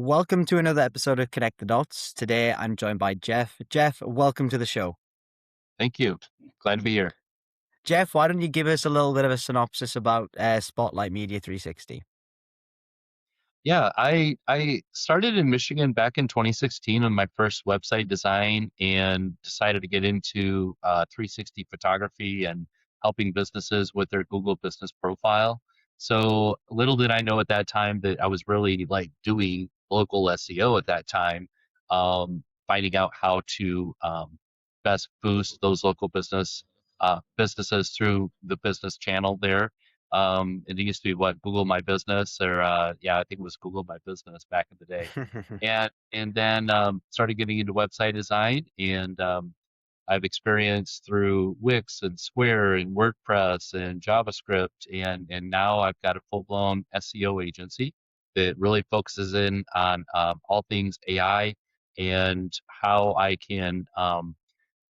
Welcome to another episode of Connect the Dots. Today I'm joined by Jeff. Jeff, welcome to the show. Thank you. Glad to be here. Jeff, why don't you give us a little bit of a synopsis about Spotlight Media 360? Yeah, I started in Michigan back in 2016 on my first website design and decided to get into 360 photography and helping businesses with their Google business profile. So little did I know at that time that I was really like doing local SEO at that time, finding out how to best boost those local businesses through the business channel there. It used to be what Google My Business or yeah, I think it was Google My Business back in the day. And then started getting into website design and I've experienced through Wix and Square and WordPress and JavaScript and now I've got a full-blown SEO agency that really focuses in on all things AI and how I can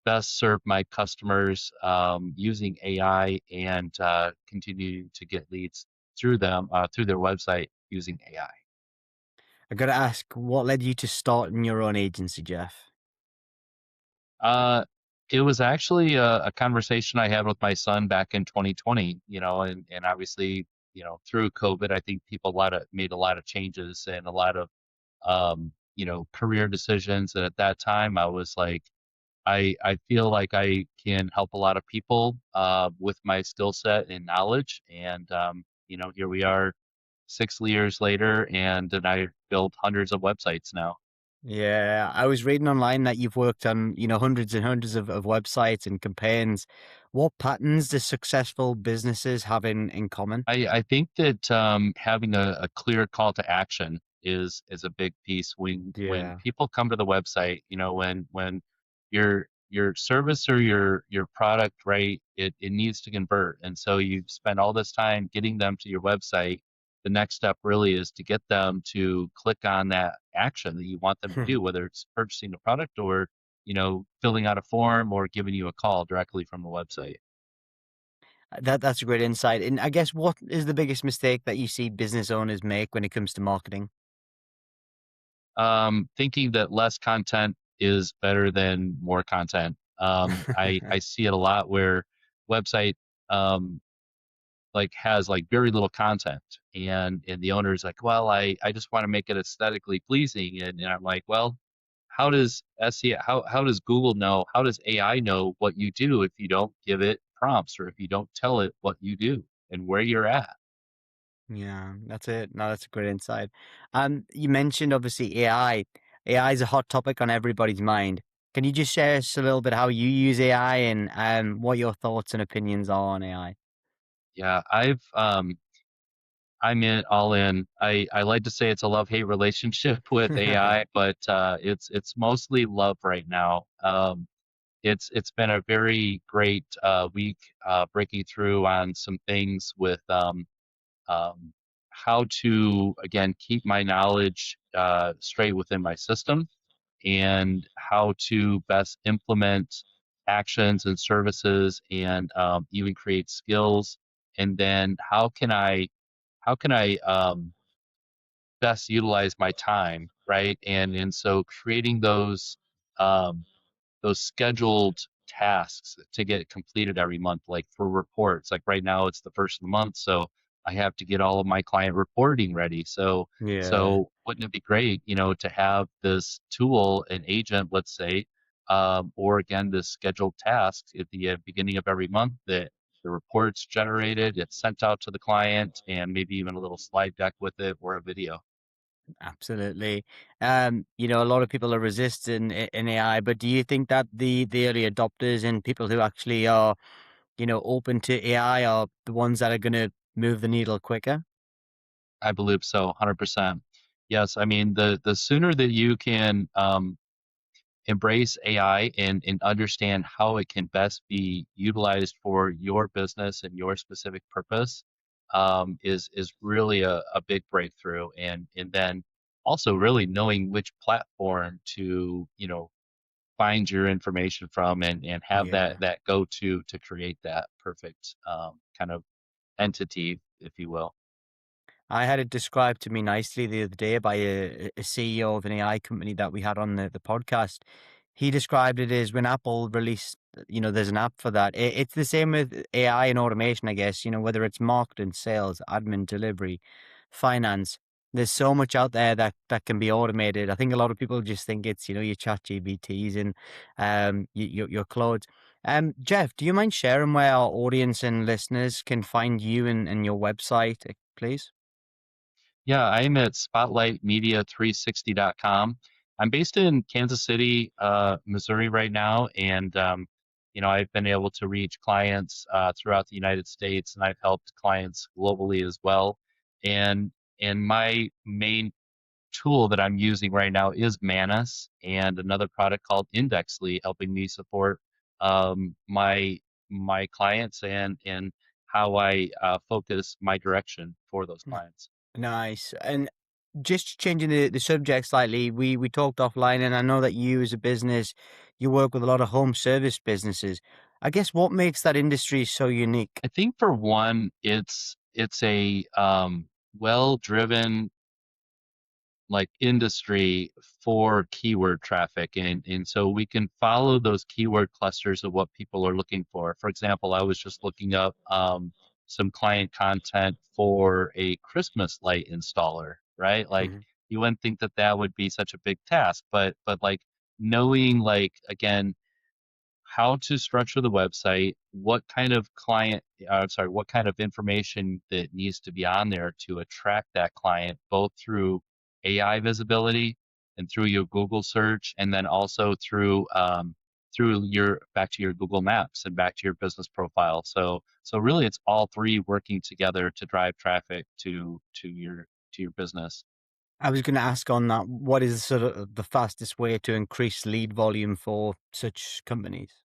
best serve my customers using AI and continue to get leads through them through their website using AI. I got to ask, what led you to starting your own agency, Jeff? Uh, it was actually a conversation I had with my son back in 2020. And obviously, through COVID, I think people made a lot of changes and a lot of career decisions. And at that time, I was like, I feel like I can help a lot of people with my skill set and knowledge. And here we are 6 years later, and I built hundreds of websites now. Yeah, I was reading online that you've worked on, hundreds and hundreds of websites and campaigns. What patterns do successful businesses have in common? I think that having a clear call to action is a big piece when Yeah. people come to the website. When your service or your product, right, it needs to convert, and so you spend all this time getting them to your website. The next step really is to get them to click on that action that you want them to do, whether it's purchasing a product or filling out a form or giving you a call directly from the website. That's a great insight. And I guess what is the biggest mistake that you see business owners make when it comes to marketing? Thinking that less content is better than more content. I see it a lot where website um, like has like very little content, and the owner is like, well, I just want to make it aesthetically pleasing, and I'm like, well, how does SEO how does Google know? How does AI know what you do if you don't give it prompts or if you don't tell it what you do and where you're at? Yeah, that's it. No, that's a great insight. You mentioned obviously AI. AI is a hot topic on everybody's mind. Can you just share us a little bit how you use AI and what your thoughts and opinions are on AI? Yeah, I'm in all in. I like to say it's a love-hate relationship with AI, but it's mostly love right now. It's been a very great week breaking through on some things with um, how to again keep my knowledge straight within my system and how to best implement actions and services and even create skills. And then how can I best utilize my time, right? And so creating um, those scheduled tasks to get completed every month, like for reports. Like right now, it's the first of the month, so I have to get all of my client reporting ready. So Yeah, so wouldn't it be great, to have this tool, an agent, let's say, or again, this scheduled task at the beginning of every month that the report's generated, it's sent out to the client, and maybe even a little slide deck with it or a video. absolutely. A lot of people are resistant in AI, but do you think that the early adopters and people who actually are, open to AI are the ones that are going to move the needle quicker? I believe so, 100%. Yes, I mean the sooner that you can embrace AI and understand how it can best be utilized for your business and your specific purpose, is really a big breakthrough. And then also really knowing which platform to find your information from and have Yeah. that go to create that perfect kind of entity, if you will. I had it described to me nicely the other day by a CEO of an AI company that we had on the podcast. He described it as when Apple released, there's an app for that. It's the same with AI and automation, I guess, whether it's marketing, sales, admin, delivery, finance. There's so much out there that can be automated. I think a lot of people just think it's, your chat GBTs and your Claudes. Jeff, do you mind sharing where our audience and listeners can find you and your website, please? Yeah, I'm at spotlightmedia360.com. I'm based in Kansas City, Missouri right now, and I've been able to reach clients throughout the United States, and I've helped clients globally as well. And and my main tool that I'm using right now is Manus and another product called Indexly, helping me support my clients and how I focus my direction for those Mm. clients. Nice. And just changing the subject slightly, we talked offline, and I know that you as a business, you work with a lot of home service businesses. I guess what makes that industry so unique? I think for one, it's a well-driven like industry for keyword traffic, and so we can follow those keyword clusters of what people are looking for. For example, I was just looking up some client content for a Christmas light installer, right? Like Mhm. you wouldn't think that that would be such a big task, but like knowing like again how to structure the website, what kind of what kind of information that needs to be on there to attract that client, both through AI visibility and through your Google search, and then also through your back to your Google Maps and back to your business profile. So really, it's all three working together to drive traffic to your business. I was going to ask on that, what is sort of the fastest way to increase lead volume for such companies?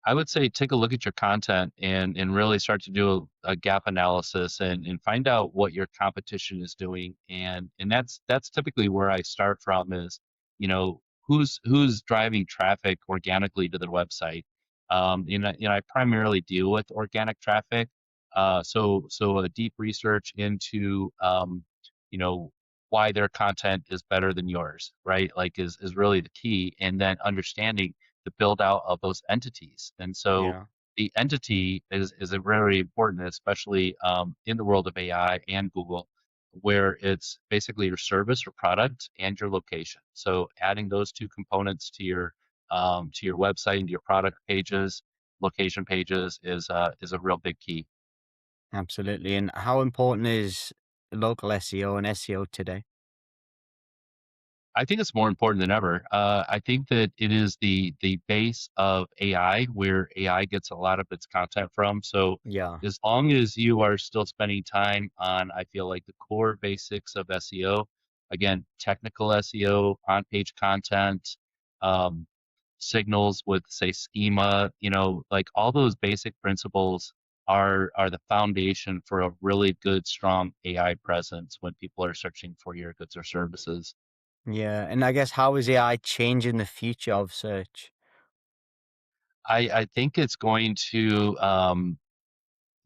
I would say take a look at your content and really start to do a gap analysis and find out what your competition is doing. And that's typically where I start from is, who's driving traffic organically to their website. I primarily deal with organic traffic. So a deep research into you know, why their content is better than yours, right? Like is really the key. And then understanding the build out of those entities. And so Yeah. the entity is a very important, especially in the world of AI and Google, where it's basically your service or product and your location. So adding those two components to your website and your product pages, location pages is a real big key. Absolutely. And how important is local SEO and SEO today? I think it's more important than ever. I think that it is the base of AI, where AI gets a lot of its content from. So Yeah. as long as you are still spending time on, I feel like the core basics of SEO, again, technical SEO, on-page content, um, signals with say schema, like all those basic principles are the foundation for a really good, strong AI presence when people are searching for your goods or services. Yeah. And I guess how is AI changing the future of search? I think it's going to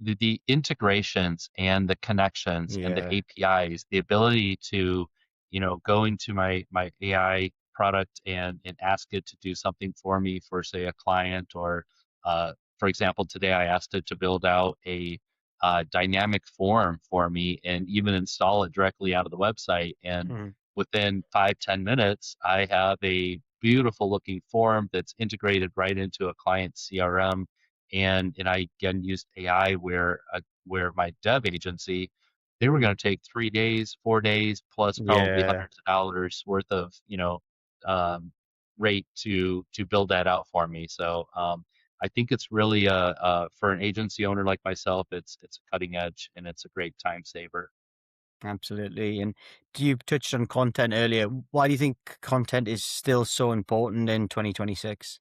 the integrations and the connections and the Yeah. APIs, the ability to, go into my AI product and ask it to do something for me for say a client or for example, today I asked it to build out a dynamic form for me and even install it directly out of the website. And Mhm. within 5-10 minutes, I have a beautiful looking form that's integrated right into a client CRM and I again used AI where my dev agency they were Mhm. going to take 3 days, 4 days plus probably Yeah. hundreds of dollars worth of um, rate to build that out for me. So I think it's really for an agency owner like myself, it's a cutting edge and it's a great time saver. Absolutely. And you touched on content earlier. Why do you think content is still so important in 2026?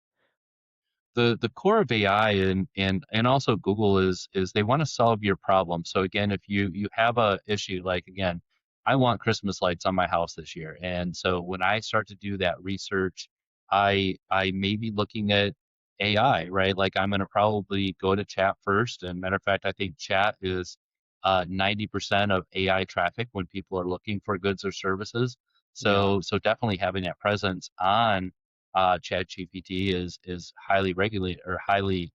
The core of AI and also Google is they want to solve your problem. So again, if you have a issue like again, I want Christmas lights on my house this year. And so when I start to do that research, I may be looking at AI, right? Like I'm gonna probably go to chat first. And matter of fact, I think chat is 90% of AI traffic when people are looking for goods or services. Yeah. So definitely having that presence on ChatGPT is highly regulated or highly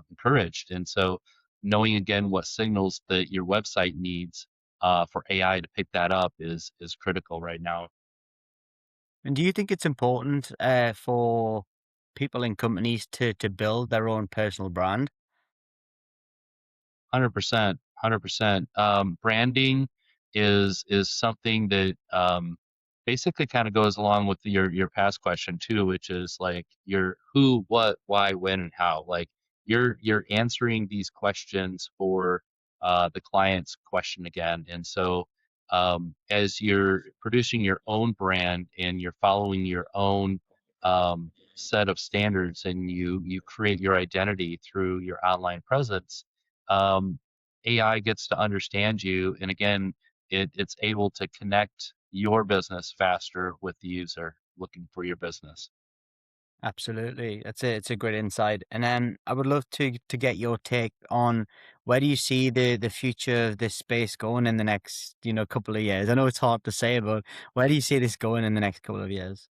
encouraged. And so knowing again what signals that your website needs for AI to pick that up is critical right now. And do you think it's important for people in companies to build their own personal brand? 100%, 100%. Branding is something that basically kind of goes along with your past question too, which is like your who, what, why, when, and how. Like you're answering these questions for the client's question again, and so as you're producing your own brand and you're following your own set of standards, and you create your identity through your online presence, um, AI gets to understand you, and again, it's able to connect your business faster with the user looking for your business. Absolutely. It's a great insight. And then I would love to get your take on where do you see the future of this space going in the next, couple of years? I know it's hard to say, but where do you see this going in the next couple of years?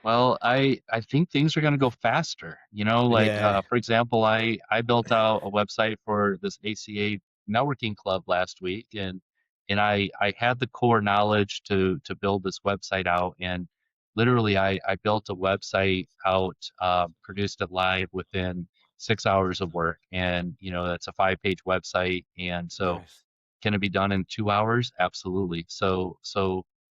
Well, I think things are going to go faster. Like Yeah. for example, I built out a website for this ACA networking club last week, and I had the core knowledge to build this website out, and literally I built a website out, produced it live within 6 hours of work, and that's a 5-page website, and so Nice. can it be done in 2 hours? Absolutely. So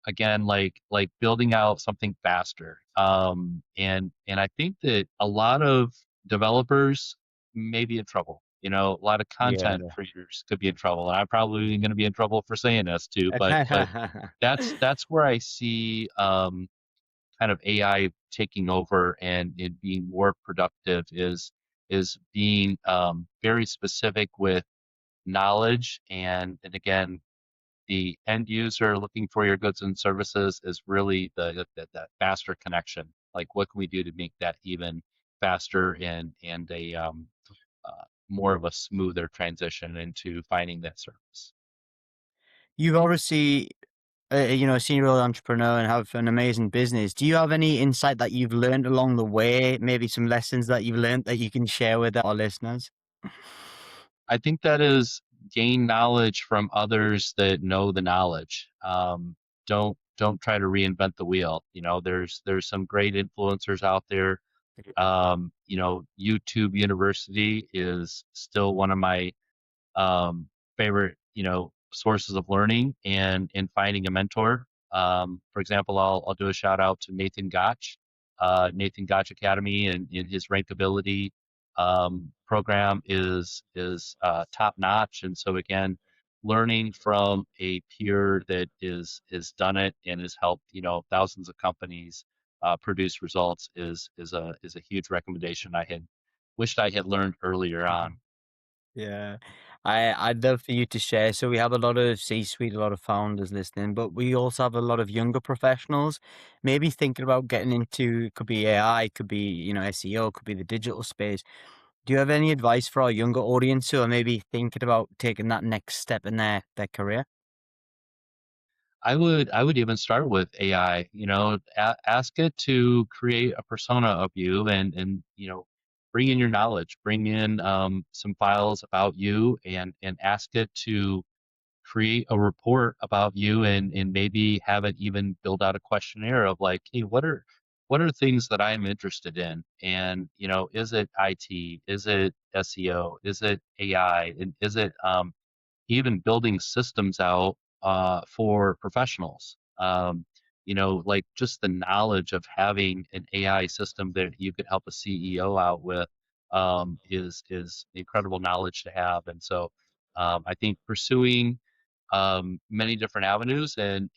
again, like building out something faster. And I think that a lot of developers may be in trouble. A lot of content Yeah. creators could be in trouble. And I'm probably going to be in trouble for saying this too, but that's where I see kind of AI taking over and it being more productive is being very specific with knowledge, and again, the end user looking for your goods and services is really that faster connection. Like what can we do to make that even faster, and a more of a smoother transition into finding that service. You've obviously, a serial entrepreneur and have an amazing business. Do you have any insight that you've learned along the way? Maybe some lessons that you've learned that you can share with our listeners? I think that is gain knowledge from others that know the knowledge. Don't try to reinvent the wheel. There's some great influencers out there. YouTube University is still one of my favorite, sources of learning and finding a mentor. For example, I'll do a shout out to Nathan Gotch, Nathan Gotch Academy, and in his rankability program is top notch. And so again, learning from a peer that is done it and has helped thousands of companies produce results is a huge recommendation I had wished I had learned earlier on. Yeah, I'd love for you to share. So we have a lot of C-suite, a lot of founders listening, but we also have a lot of younger professionals, maybe thinking about getting into, could be AI, could be, SEO, could be the digital space. Do you have any advice for our younger audience who are maybe thinking about taking that next step in their career? I would even start with AI. Ask it to create a persona of you, and bring in your knowledge, bring in some files about you, and ask it to create a report about you, and maybe have it even build out a questionnaire of like, hey, what are things that I'm interested in, and is it IT, is it SEO, is it AI, and is it even building systems out for professionals. Like just the knowledge of having an AI system that you could help a CEO out with is incredible knowledge to have. And so I think pursuing many different avenues, and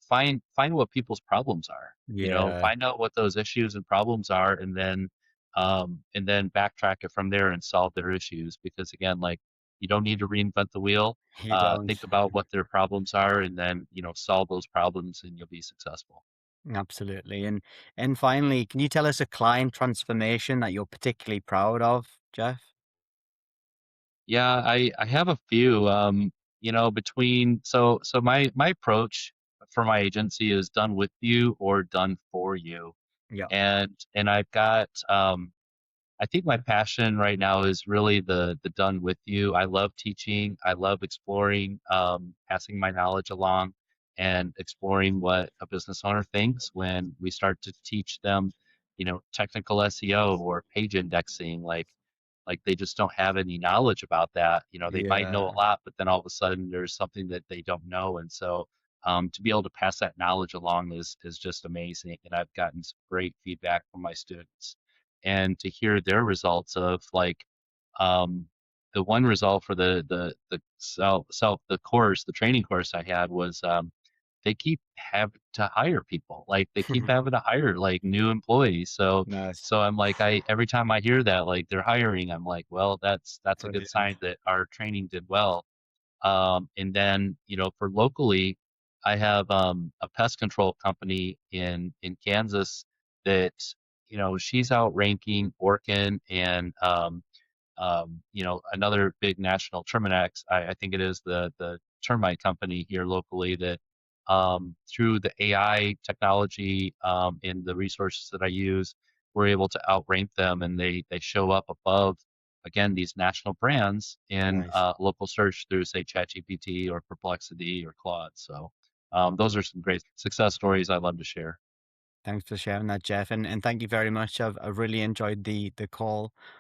find what people's problems are. Yeah, Find out what those issues and problems are, and then backtrack it from there and solve their issues. Because again, like you don't need to reinvent the wheel. you don't. Think about what their problems are, and then solve those problems, and you'll be successful. Absolutely. And finally, can you tell us a client transformation that you're particularly proud of, Jeff? Yeah, I have a few. Between my approach for my agency is done with you or done for you, Yeah. and I've got I think my passion right now is really the done with you. I love teaching. I love exploring, passing my knowledge along, and exploring what a business owner thinks when we start to teach them, technical SEO or page indexing. Like they just don't have any knowledge about that. They might know a Yeah. lot, but then all of a sudden there's something that they don't know, and so to be able to pass that knowledge along is just amazing. And I've gotten some great feedback from my students, and to hear their results of like um, the one result for the course, the training course I had was they keep having to hire people. Like they keep having to hire like new employees. So Nice. so I'm like I every time I hear that like they're hiring, I'm like, well, that's a good Brilliant. sign that our training did well. And then, for locally, I have a pest control company in Kansas that, she's outranking Orkin and another big national Terminex. I think it is the termite company here locally that through the AI technology and the resources that I use, we're able to outrank them, and they show up above again these national brands in Nice. local search through say ChatGPT or Perplexity or Claude. So those are some great success stories I love to share. Thanks for sharing that, Jeff, and thank you very much. I've really enjoyed the call.